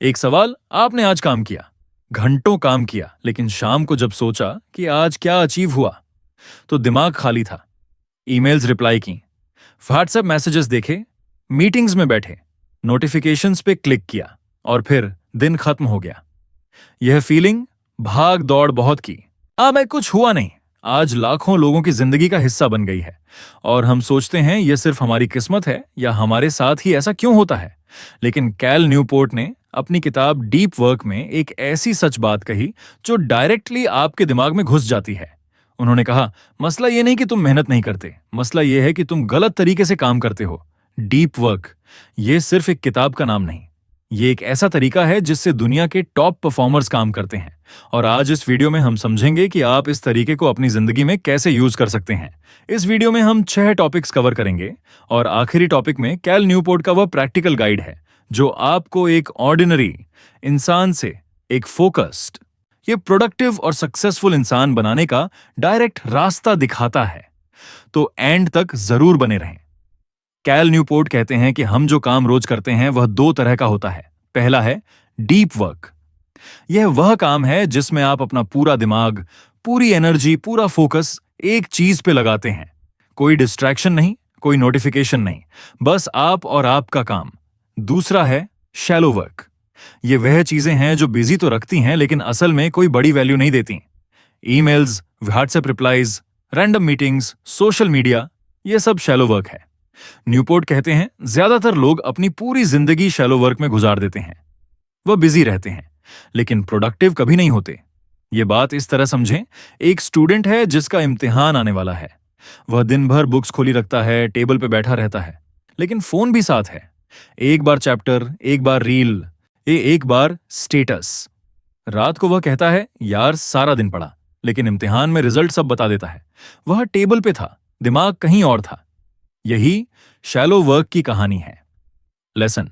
एक सवाल, आपने आज काम किया, घंटों काम किया, लेकिन शाम को जब सोचा कि आज क्या अचीव हुआ, तो दिमाग खाली था। ईमेल्स रिप्लाई की, व्हाट्सएप मैसेजेस देखे, मीटिंग्स में बैठे, नोटिफिकेशंस पे क्लिक किया और फिर दिन खत्म हो गया। यह फीलिंग, भाग दौड़ बहुत की, मैं कुछ हुआ नहीं, आज लाखों लोगों की जिंदगी का हिस्सा बन गई है। और हम सोचते हैं यह सिर्फ हमारी किस्मत है या हमारे साथ ही ऐसा क्यों होता है। लेकिन कैल न्यूपोर्ट ने अपनी किताब डीप वर्क में एक ऐसी सच बात कही जो डायरेक्टली आपके दिमाग में घुस जाती है। उन्होंने कहा, मसला यह नहीं कि तुम मेहनत नहीं करते, मसला यह है कि तुम गलत तरीके से काम करते हो। डीप वर्क ये सिर्फ एक किताब का नाम नहीं, ये एक ऐसा तरीका है जिससे दुनिया के टॉप परफॉर्मर्स काम करते हैं। और आज इस वीडियो में हम समझेंगे कि आप इस तरीके को अपनी जिंदगी में कैसे यूज कर सकते हैं। इस वीडियो में हम 6 टॉपिक्स कवर करेंगे और आखिरी टॉपिक में कैल न्यूपोर्ट का वह प्रैक्टिकल गाइड है जो आपको एक ऑर्डिनरी इंसान से एक फोकस्ड, ये प्रोडक्टिव और सक्सेसफुल इंसान बनाने का डायरेक्ट रास्ता दिखाता है। तो एंड तक जरूर बने रहें। कैल न्यूपोर्ट कहते हैं कि हम जो काम रोज करते हैं वह 2 तरह का होता है। पहला है डीप वर्क। यह वह काम है जिसमें आप अपना पूरा दिमाग, पूरी एनर्जी, पूरा फोकस एक चीज पे लगाते हैं। कोई डिस्ट्रैक्शन नहीं, कोई नोटिफिकेशन नहीं, बस आप और आपका काम। दूसरा है शैलो वर्क। ये वह चीजें हैं जो बिजी तो रखती हैं लेकिन असल में कोई बड़ी वैल्यू नहीं देती। Emails, WhatsApp replies, random meetings, social media, ये सब शैलो वर्क है। न्यूपोर्ट कहते हैं ज्यादातर लोग अपनी पूरी जिंदगी शैलो वर्क में गुजार देते हैं। वह बिजी रहते हैं लेकिन प्रोडक्टिव कभी नहीं होते। ये बात इस तरह समझें, एक स्टूडेंट है जिसका इम्तिहान आने वाला है। वह दिन भर बुक्स खोली रखता है, टेबल पे बैठा रहता है, लेकिन फोन भी साथ है। एक बार चैप्टर, एक बार रील, एक बार स्टेटस। रात को वह कहता है, यार सारा दिन पढ़ा, लेकिन इम्तिहान में रिजल्ट सब बता देता है। वह टेबल पे था, दिमाग कहीं और था। यही शैलो वर्क की कहानी है। लेसन,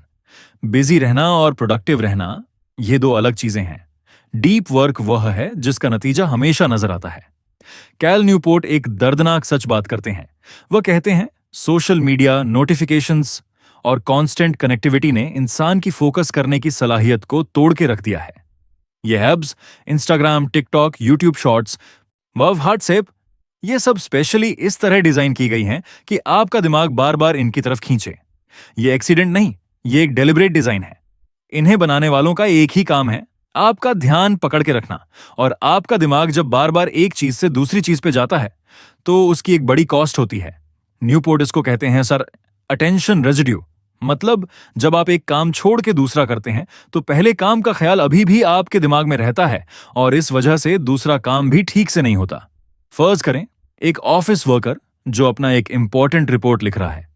बिजी रहना और प्रोडक्टिव रहना ये 2 अलग चीजें हैं। डीप वर्क वह है जिसका नतीजा हमेशा नजर आता है। कैल न्यूपोर्ट एक दर्दनाक सच बात करते हैं। वह कहते हैं सोशल मीडिया, नोटिफिकेशंस और कांस्टेंट कनेक्टिविटी ने इंसान की फोकस करने की सलाहियत को तोड़ के रख दिया है। ये apps, Instagram, TikTok, YouTube shorts, WhatsApp, ये सब स्पेशली इस तरह डिजाइन की गई हैं कि आपका दिमाग बार बार इनकी तरफ खींचे। ये एक्सीडेंट नहीं, ये एक डेलिब्रेट डिजाइन है। इन्हें बनाने वालों का एक ही काम है, आपका ध्यान पकड़ के रखना। और आपका दिमाग जब बार बार एक चीज से दूसरी चीज पे जाता है तो उसकी एक बड़ी कॉस्ट होती है। न्यूपोर्ट इसको कहते हैं सर अटेंशन रेजिड्यू। मतलब जब आप एक काम छोड़ के दूसरा करते हैं तो पहले काम का ख्याल अभी भी आपके दिमाग में रहता है और इस वजह से दूसरा काम भी ठीक से नहीं होता। फर्ज करें एक ऑफिस वर्कर जो अपना एक इंपॉर्टेंट रिपोर्ट लिख रहा है।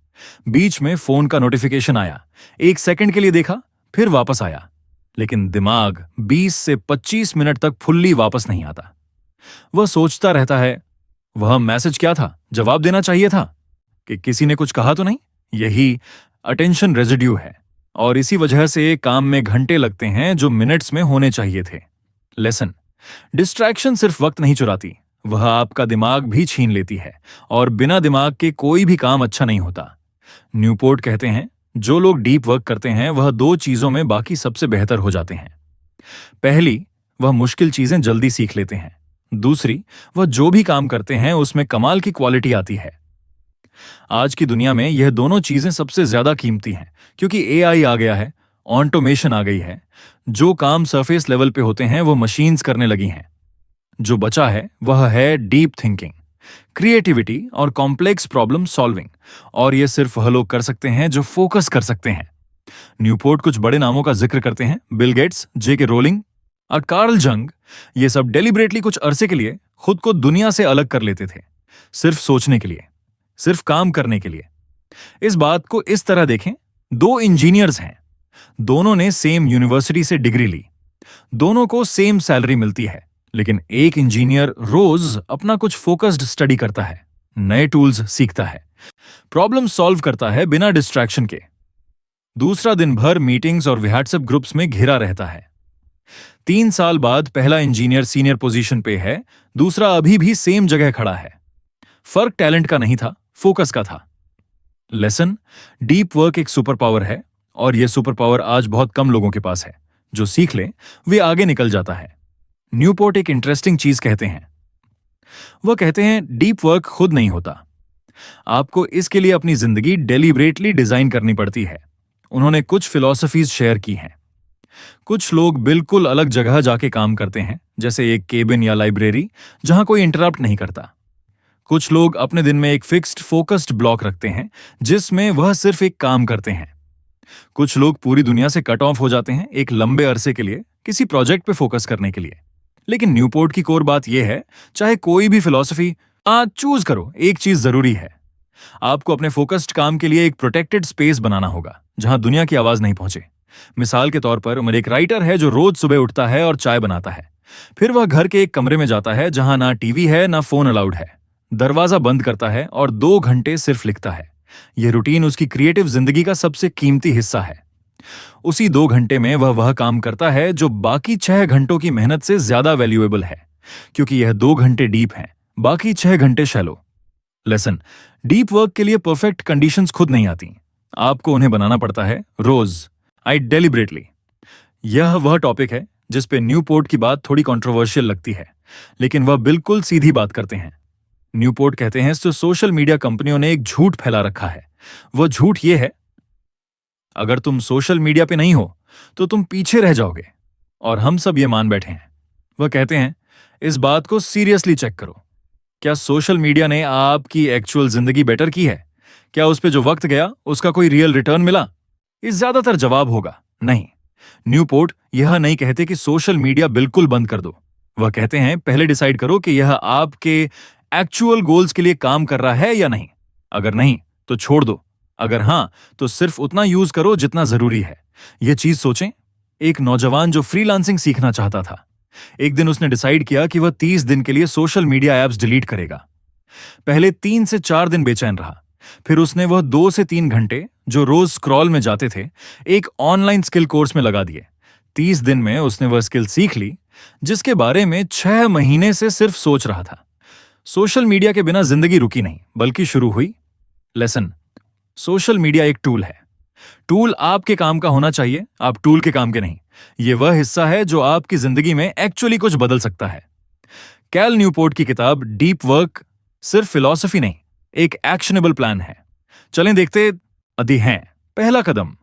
बीच में फोन का नोटिफिकेशन आया, 1 सेकंड के लिए देखा, फिर वापस आया, लेकिन दिमाग 20 से 25 मिनट तक फुल्ली वापस नहीं आता। वह सोचता रहता है, वह मैसेज क्या था, जवाब देना चाहिए था, कि किसी ने कुछ कहा तो नहीं। यही अटेंशन रेजिड्यू है और इसी वजह से काम में घंटे लगते हैं जो मिनट्स में होने चाहिए थे। लेसन, डिस्ट्रैक्शन सिर्फ वक्त नहीं चुराती, वह आपका दिमाग भी छीन लेती है और बिना दिमाग के कोई भी काम अच्छा नहीं होता। न्यूपोर्ट कहते हैं जो लोग डीप वर्क करते हैं वह 2 चीजों में बाकी सबसे बेहतर हो जाते हैं। पहली, वह मुश्किल चीजें जल्दी सीख लेते हैं। दूसरी, वह जो भी काम करते हैं उसमें कमाल की क्वालिटी आती है। आज की दुनिया में यह दोनों चीजें सबसे ज्यादा कीमती हैं क्योंकि एआई आ गया है, ऑटोमेशन आ गई है। जो काम सरफेस लेवल पे होते हैं वो मशीन्स करने लगी हैं। जो बचा है वह है डीप थिंकिंग, क्रिएटिविटी और कॉम्प्लेक्स प्रॉब्लम सॉल्विंग। और ये सिर्फ वह लोग कर सकते हैं जो फोकस कर सकते हैं। न्यूपोर्ट कुछ बड़े नामों का जिक्र करते हैं, बिल गेट्स, जेके रोलिंग और कार्ल जंग। ये सब डेलिब्रेटली कुछ अरसे के लिए खुद को दुनिया से अलग कर लेते थे, सिर्फ सोचने के लिए, सिर्फ काम करने के लिए। इस बात को इस तरह देखें, 2 इंजीनियर्स हैं, दोनों ने सेम यूनिवर्सिटी से डिग्री ली, दोनों को सेम सैलरी मिलती है, लेकिन एक इंजीनियर रोज अपना कुछ फोकस्ड स्टडी करता है, नए टूल्स सीखता है, प्रॉब्लम सॉल्व करता है बिना डिस्ट्रैक्शन के। दूसरा दिन भर मीटिंग्स और व्हाट्सएप ग्रुप्स में घिरा रहता है। 3 साल बाद पहला इंजीनियर सीनियर पोजीशन पे है, दूसरा अभी भी सेम जगह खड़ा है। फर्क टैलेंट का नहीं था, फोकस का था। लेसन, डीप वर्क एक सुपर पावर है और यह सुपर पावर आज बहुत कम लोगों के पास है। जो सीख ले वे आगे निकल जाता है। न्यूपोर्ट एक इंटरेस्टिंग चीज कहते हैं। वह कहते हैं डीप वर्क खुद नहीं होता, आपको इसके लिए अपनी जिंदगी डेलिब्रेटली डिजाइन करनी पड़ती है। उन्होंने कुछ फिलॉसफीज शेयर की हैं। कुछ लोग बिल्कुल अलग जगह जाके काम करते हैं, जैसे एक केबिन या लाइब्रेरी जहां कोई इंटरप्ट नहीं करता। कुछ लोग अपने दिन में एक फिक्स्ड फोकस्ड ब्लॉक रखते हैं जिसमें वह सिर्फ एक काम करते हैं। कुछ लोग पूरी दुनिया से कट ऑफ हो जाते हैं एक लंबे अरसे के लिए किसी प्रोजेक्ट पे फोकस करने के लिए। लेकिन न्यूपोर्ट की कोर बात यह है, चाहे कोई भी फिलॉसफी आज चूज करो, एक चीज जरूरी है, आपको अपने फोकस्ड काम के लिए एक प्रोटेक्टेड स्पेस बनाना होगा जहां दुनिया की आवाज नहीं पहुंचे। मिसाल के तौर पर मेरे एक राइटर है जो रोज सुबह उठता है और चाय बनाता है। फिर वह घर के एक कमरे में जाता है जहां ना टीवी है ना फोन अलाउड है, दरवाजा बंद करता है और 2 घंटे सिर्फ लिखता है। यह रूटीन उसकी क्रिएटिव जिंदगी का सबसे कीमती हिस्सा है। उसी 2 घंटे में वह काम करता है जो बाकी 6 घंटों की मेहनत से ज्यादा वैल्यूएबल है, क्योंकि यह 2 घंटे डीप हैं, बाकी 6 घंटे शैलो। लेसन, डीप वर्क के लिए परफेक्ट कंडीशंस खुद नहीं आती, आपको उन्हें बनाना पड़ता है रोज, डेलिब्रेटली। यह वह टॉपिक है जिस पे न्यूपोर्ट की बात थोड़ी कंट्रोवर्शियल लगती है, लेकिन वह बिल्कुल सीधी बात करते हैं। न्यूपोर्ट कहते हैं तो सोशल मीडिया कंपनियों ने एक झूठ फैला रखा है। वह झूठ यह है, अगर तुम सोशल मीडिया पे नहीं हो तो तुम पीछे रह जाओगे, और हम सब ये मान बैठे हैं। वह कहते हैं इस बात को सीरियसली चेक करो, क्या सोशल मीडिया ने आपकी एक्चुअल जिंदगी बेटर की है? क्या उस पे जो वक्त गया उसका कोई रियल रिटर्न मिला? इस ज्यादातर जवाब होगा नहीं। न्यूपोर्ट यह नहीं कहते कि सोशल मीडिया बिल्कुल बंद कर दो। वह कहते हैं पहले डिसाइड करो कि यह आपके एक्चुअल गोल्स के लिए काम कर रहा है या नहीं। अगर नहीं तो छोड़ दो, अगर हां तो सिर्फ उतना यूज करो जितना जरूरी है। यह चीज सोचें, एक नौजवान जो फ्रीलांसिंग सीखना चाहता था, एक दिन उसने डिसाइड किया कि वह 30 दिन के लिए सोशल मीडिया ऐप्स डिलीट करेगा। पहले 3 से 4 दिन बेचैन रहा, फिर उसने वह 2 से 3 घंटे जो रोज स्क्रॉल में जाते थे एक ऑनलाइन स्किल कोर्स में लगा दिए। 30 दिन में उसने वह स्किल सीख ली जिसके बारे में 6 महीने से सिर्फ सोच रहा था। सोशल मीडिया के बिना जिंदगी रुकी नहीं, बल्कि शुरू हुई। लेसन, सोशल मीडिया एक टूल है। टूल आपके काम का होना चाहिए, आप टूल के काम के नहीं। यह वह हिस्सा है जो आपकी जिंदगी में एक्चुअली कुछ बदल सकता है। कैल न्यूपोर्ट की किताब डीप वर्क सिर्फ फिलॉसफी नहीं, एक एक्शनेबल प्लान है। चलें देखते हैं। पहला कदम,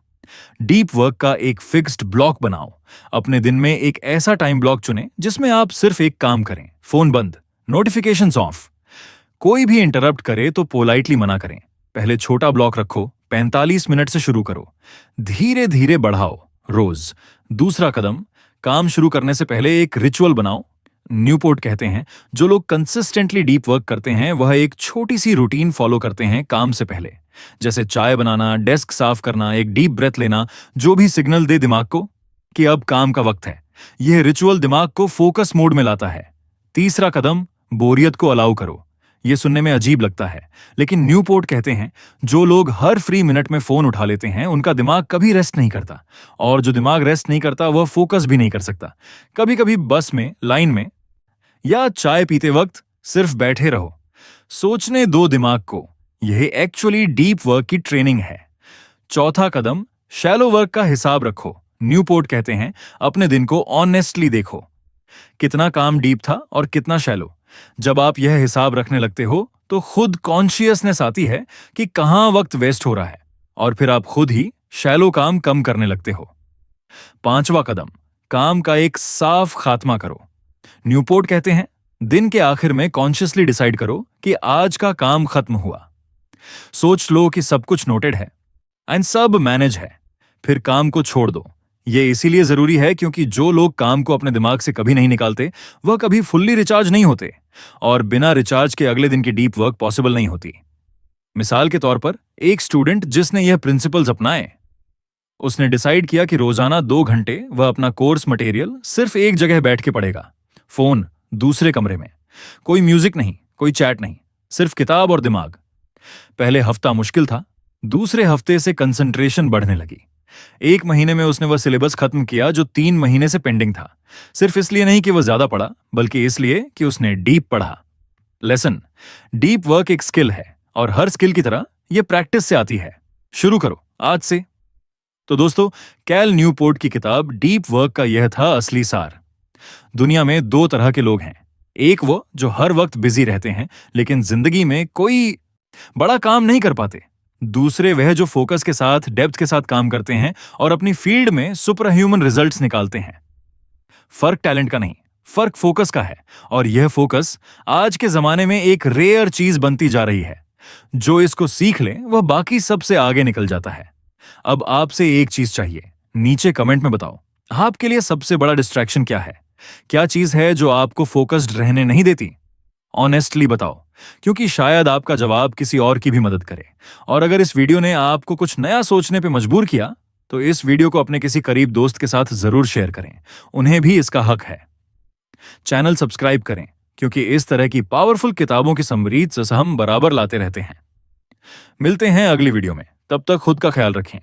डीप वर्क का एक फिक्स्ड ब्लॉक बनाओ। अपने दिन में एक ऐसा टाइम ब्लॉक चुनें जिसमें आप सिर्फ एक काम करें, फोन बंद, नोटिफिकेशंस ऑफ। कोई भी इंटरप्ट करे तो पोलाइटली मना करें। पहले छोटा ब्लॉक रखो, 45 मिनट से शुरू करो, धीरे धीरे बढ़ाओ रोज। दूसरा कदम, काम शुरू करने से पहले एक रिचुअल बनाओ। न्यूपोर्ट कहते हैं जो लोग कंसिस्टेंटली डीप वर्क करते हैं वह एक छोटी सी रूटीन फॉलो करते हैं काम से पहले, जैसे चाय बनाना, डेस्क साफ करना, एक डीप ब्रेथ लेना, जो भी सिग्नल दे दिमाग को कि अब काम का वक्त है। यह रिचुअल दिमाग को फोकस मोड में लाता है। तीसरा कदम, बोरियत को अलाउ करो। यह सुनने में अजीब लगता है, लेकिन न्यूपोर्ट कहते हैं जो लोग हर फ्री मिनट में फोन उठा लेते हैं उनका दिमाग कभी रेस्ट नहीं करता, और जो दिमाग रेस्ट नहीं करता वह फोकस भी नहीं कर सकता। कभी कभी बस में, लाइन में या चाय पीते वक्त सिर्फ बैठे रहो, सोचने दो दिमाग को। यह एक्चुअली डीप वर्क की ट्रेनिंग है। चौथा कदम, शैलो वर्क का हिसाब रखो। न्यूपोर्ट कहते हैं अपने दिन को ऑनेस्टली देखो, कितना काम डीप था और कितना शैलो। जब आप यह हिसाब रखने लगते हो तो खुद कॉन्शियसनेस आती है कि कहां वक्त वेस्ट हो रहा है, और फिर आप खुद ही शैलो काम कम करने लगते हो। पांचवा कदम, काम का एक साफ खात्मा करो। न्यूपोर्ट कहते हैं दिन के आखिर में कॉन्शियसली डिसाइड करो कि आज का काम खत्म हुआ। सोच लो कि सब कुछ नोटेड है एंड सब मैनेज है, फिर काम को छोड़ दो। यह इसीलिए जरूरी है क्योंकि जो लोग काम को अपने दिमाग से कभी नहीं निकालते वह कभी फुल्ली रिचार्ज नहीं होते, और बिना रिचार्ज के अगले दिन की डीप वर्क पॉसिबल नहीं होती। मिसाल के तौर पर एक स्टूडेंट जिसने यह प्रिंसिपल्स अपनाए, उसने डिसाइड किया कि रोजाना 2 घंटे वह अपना कोर्स मटेरियल सिर्फ एक जगह बैठ के पढ़ेगा, फोन दूसरे कमरे में, कोई म्यूजिक नहीं, कोई चैट नहीं, सिर्फ किताब और दिमाग। पहले हफ्ता मुश्किल था, दूसरे हफ्ते से कंसंट्रेशन बढ़ने लगी। 1 महीने में उसने वह सिलेबस खत्म किया जो 3 महीने से पेंडिंग था, सिर्फ इसलिए नहीं कि वह ज्यादा पढ़ा, बल्कि इसलिए कि उसने डीप पढ़ा। लेसन, डीप वर्क एक स्किल है, और हर स्किल की तरह यह प्रैक्टिस से आती है। शुरू करो आज से। तो दोस्तों, कैल न्यूपोर्ट की किताब डीप वर्क का यह था असली सार। दुनिया में दो तरह के लोग हैं। एक वो जो हर वक्त बिजी रहते हैं लेकिन जिंदगी में कोई बड़ा काम नहीं कर पाते। दूसरे वह जो फोकस के साथ, डेप्थ के साथ काम करते हैं और अपनी फील्ड में सुपर ह्यूमन रिजल्ट्स निकालते हैं। फर्क टैलेंट का नहीं, फर्क फोकस का है। और यह फोकस आज के जमाने में एक रेयर चीज बनती जा रही है। जो इसको सीख ले वह बाकी सबसे आगे निकल जाता है। अब आपसे एक चीज चाहिए, नीचे कमेंट में बताओ, आपके लिए सबसे बड़ा डिस्ट्रैक्शन क्या है? क्या चीज है जो आपको फोकस्ड रहने नहीं देती? ऑनेस्टली बताओ, क्योंकि शायद आपका जवाब किसी और की भी मदद करे। और अगर इस वीडियो ने आपको कुछ नया सोचने पे मजबूर किया, तो इस वीडियो को अपने किसी करीब दोस्त के साथ जरूर शेयर करें। उन्हें भी इसका हक है। चैनल सब्सक्राइब करें, क्योंकि इस तरह की पावरफुल किताबों की समरीत हम बराबर लाते रहते हैं। मिलते हैं अगली वीडियो में, तब तक खुद का ख्याल रखें।